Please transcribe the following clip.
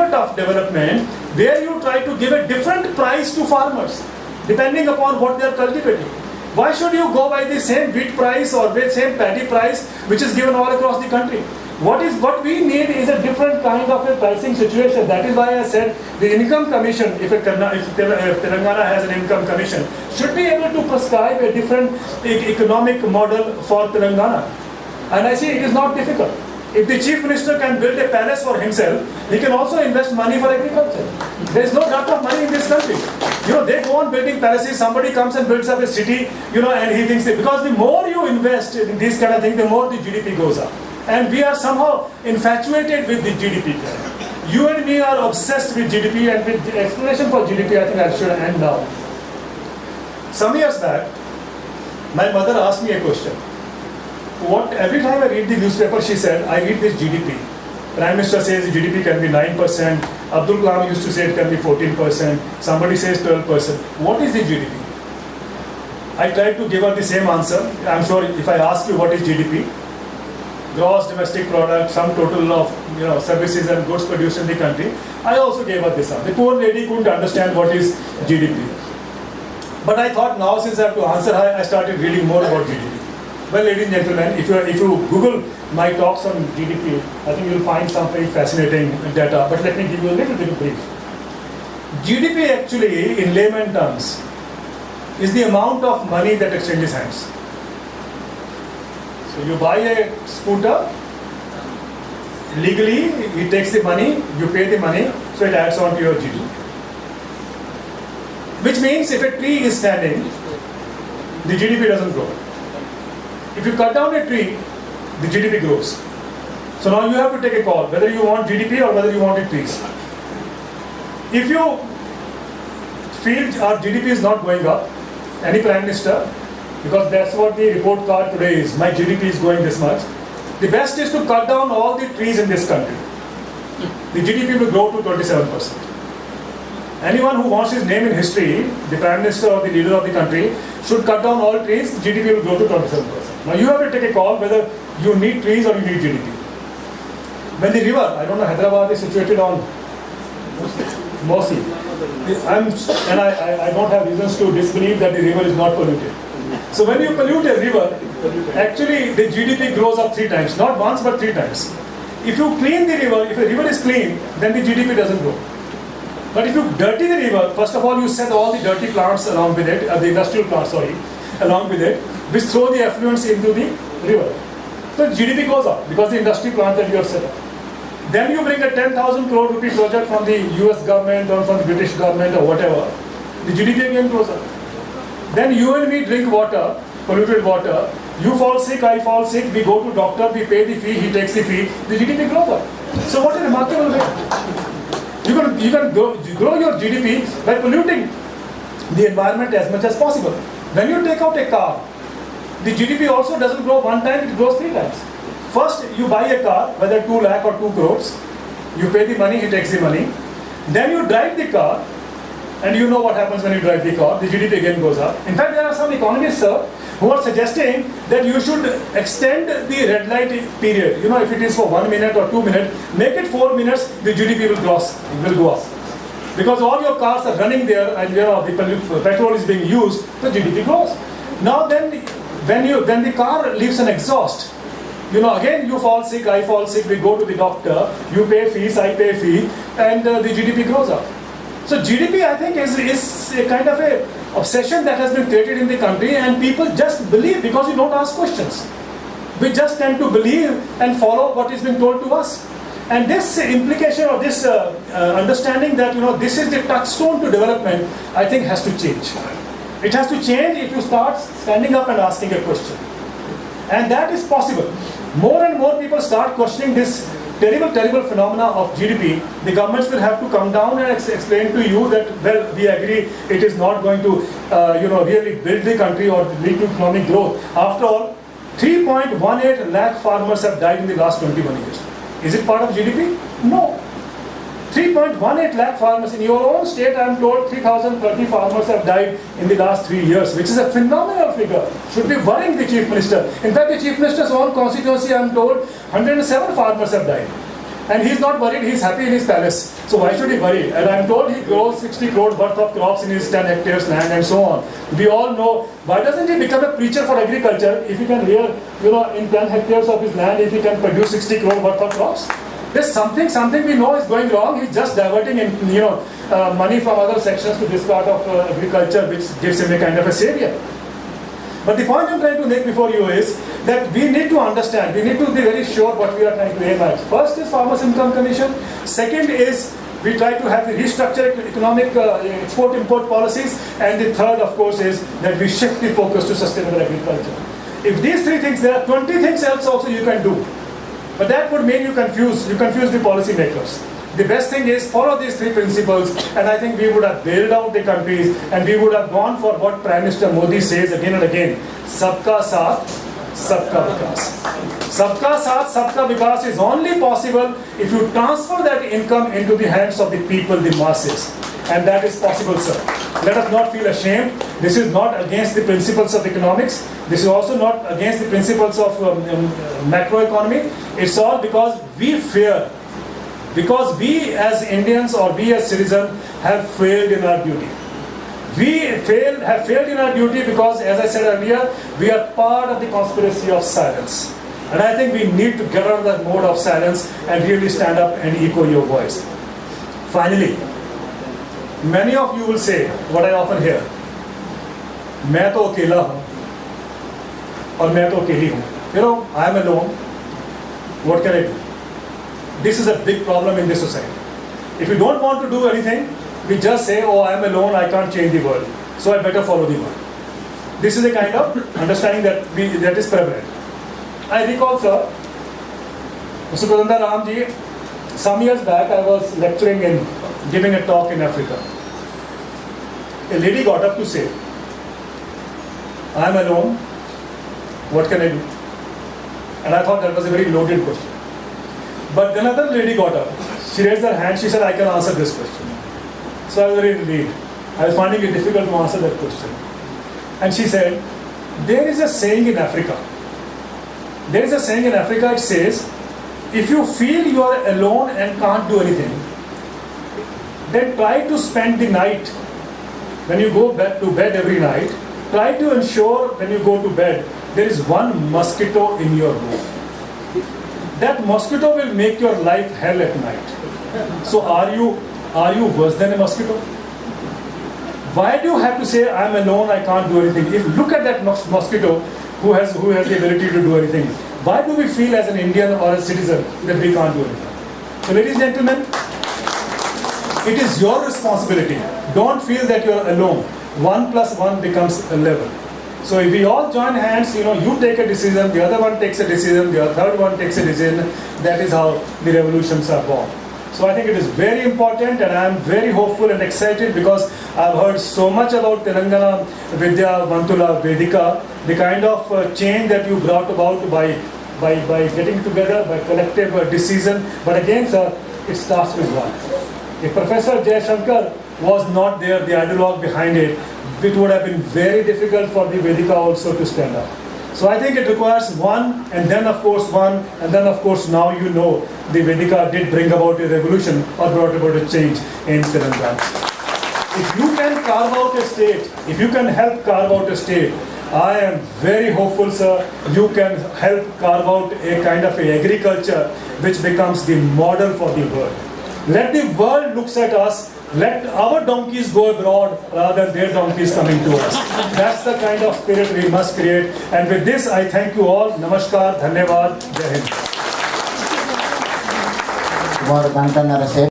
pivot of development where you try to give a different price to farmers depending upon what they are cultivating. Why should you go by the same wheat price or the same paddy price which is given all across the country? What we need is a different kind of a pricing situation. That is why I said the income commission, if Telangana has an income commission, should be able to prescribe a different economic model for Telangana. And I see it is not difficult. If the chief minister can build a palace for himself, he can also invest money for agriculture. There is no lot of money in this country. They go on building palaces, somebody comes and builds up a city, and he thinks that because the more you invest in these kind of things, the more the GDP goes up. And we are somehow infatuated with the GDP. You and me are obsessed with GDP, and with the explanation for GDP, I think I should end now. Some years back, my mother asked me a question. Every time I read the newspaper, she said, I read this GDP. Prime Minister says GDP can be 9%. Abdul Kalam used to say it can be 14%. Somebody says 12%. What is the GDP? I tried to give her the same answer. I'm sure if I ask you what is GDP, gross domestic product, sum total of services and goods produced in the country, I also gave her this answer. The poor lady couldn't understand what is GDP. But I thought now, since I have to answer her, I started reading more about GDP. Well, ladies and gentlemen, if you Google my talks on GDP, I think you'll find some very fascinating data. But let me give you a little bit of brief. GDP actually, in layman terms, is the amount of money that exchanges hands. So you buy a scooter, legally he takes the money, you pay the money, so it adds on to your GDP. Which means if a tree is standing, the GDP doesn't grow. If you cut down a tree, the GDP grows. So now you have to take a call, whether you want GDP or whether you want trees. If you feel our GDP is not going up, any Prime Minister, because that's what the report card today is, my GDP is going this much, the best is to cut down all the trees in this country. The GDP will grow to 27%. Anyone who wants his name in history, the Prime Minister or the leader of the country, should cut down all trees, GDP will grow to 27%. Now you have to take a call whether you need trees or you need GDP. When the river, I don't know, Hyderabad is situated on Mosi. I don't have reasons to disbelieve that the river is not polluted. So when you pollute a river, actually the GDP grows up 3 times. Not once, but 3 times. If you clean the river, if the river is clean, then the GDP doesn't grow. But if you dirty the river, first of all you send all the dirty plants along with it, the industrial plants, along with it, which throw the effluents into the river. So GDP goes up because the industry plant that you have set up. Then you bring a 10,000 crore rupee project from the US government or from the British government or whatever, the GDP again goes up. Then you and me drink water, polluted water, you fall sick, I fall sick, we go to doctor, we pay the fee, he takes the fee, the GDP grows up. So what a remarkable way. You can grow your GDP by polluting the environment as much as possible. When you take out a car, the GDP also doesn't grow 1 time, it grows 3 times. First, you buy a car, whether 2 lakh or 2 crores, you pay the money, he takes the money. Then you drive the car, and you know what happens when you drive the car, the GDP again goes up. In fact, there are some economists, sir, who are suggesting that you should extend the red light period. If it is for 1 minute or 2 minutes, make it 4 minutes, the GDP will go up. Because all your cars are running there and the petrol is being used, the GDP grows. Now then, when the car leaves an exhaust, again you fall sick, I fall sick, we go to the doctor, you pay fees, I pay fee, and the GDP grows up. So GDP, I think, is a kind of a obsession that has been created in the country, and people just believe because you don't ask questions. We just tend to believe and follow what is being told to us. And this implication or this understanding that this is the touchstone to development, I think has to change. It has to change if you start standing up and asking a question. And that is possible. More and more people start questioning this terrible phenomena of GDP. The governments will have to come down and explain to you that, well, we agree it is not going to really build the country or lead to economic growth. After all, 3.18 lakh farmers have died in the last 21 years. Is it part of GDP? No. 3.18 lakh farmers. In your own state, I am told 3,030 farmers have died in the last 3 years, which is a phenomenal figure. Should be worrying the Chief Minister. In fact, the Chief Minister's own constituency, I am told, 107 farmers have died. And he's not worried, he's happy in his palace. So why should he worry? And I'm told he grows 60 crore worth of crops in his 10 hectares land and so on. We all know, why doesn't he become a preacher for agriculture if he can rear, in 10 hectares of his land, if he can produce 60 crore worth of crops? There's something we know is going wrong. He's just diverting money from other sections to this part of agriculture, which gives him a kind of a savior. But the point I'm trying to make before you is that we need to understand, we need to be very sure what we are trying to aim at. First is Farmers' Income Commission. Second is we try to have the restructured economic export-import policies. And the third, of course, is that we shift the focus to sustainable agriculture. If these three things, there are 20 things else also you can do. But that would make you confuse the policy makers. The best thing is follow these three principles, and I think we would have bailed out the countries, and we would have gone for what Prime Minister Modi says again and again: Sabka Saath, Sabka Vikas. Sabka Saath, Sabka Vikas is only possible if you transfer that income into the hands of the people, the masses. And that is possible, sir. Let us not feel ashamed. This is not against the principles of economics. This is also not against the principles of macroeconomy. It's all because we fear. Because we as Indians or we as citizens have failed in our duty. We have failed in our duty because, as I said earlier, we are part of the conspiracy of silence. And I think we need to get out of that mode of silence and really stand up and echo your voice. Finally, many of you will say, what I often hear, मैं तो अकेला हूँ और मैं तो अकेली हूँ. I am alone. What can I do? This is a big problem in this society. If you don't want to do anything, we just say, oh, I am alone, I can't change the world, so I better follow the world. This is a kind of understanding that is prevalent. I recall, sir, Mr. Devender Ramji, some years back I was lecturing and giving a talk in Africa. A lady got up to say, I am alone, what can I do? And I thought that was a very loaded question. But then another lady got up. She raised her hand. She said, I can answer this question. So I was very relieved. I was finding it difficult to answer that question. And she said, there is a saying in Africa. There is a saying in Africa, it says, if you feel you are alone and can't do anything, then try to spend the night, when you go to bed every night, try to ensure when you go to bed, there is one mosquito in your room. That mosquito will make your life hell at night. So are you worse than a mosquito? Why do you have to say, I'm alone, I can't do anything? If look at that mosquito who has the ability to do anything. Why do we feel as an Indian or a citizen that we can't do anything? So ladies and gentlemen, it is your responsibility. Don't feel that you're alone. 1 + 1 becomes 11. So if we all join hands, you take a decision, the other one takes a decision, the third one takes a decision. That is how the revolutions are born. So I think it is very important, and I am very hopeful and excited because I've heard so much about Telangana Vidya Vantula Vedika, the kind of change that you brought about by getting together, by collective decision. But again, sir, it starts with one. If Professor Jayashankar was not there, the ideologue behind it, it would have been very difficult for the Vedika also to stand up. So I think it requires one, and then of course one, and then of course now the Vedika did bring about a revolution or brought about a change in Telangana. If you can carve out a state, if you can help carve out a state, I am very hopeful, sir, you can help carve out a kind of a agriculture which becomes the model for the world. Let the world look at us. Let our donkeys go abroad rather than their donkeys coming to us. That's the kind of spirit we must create. And with this, I thank you all. Namaskar, Dhanyavad, Jai Hind.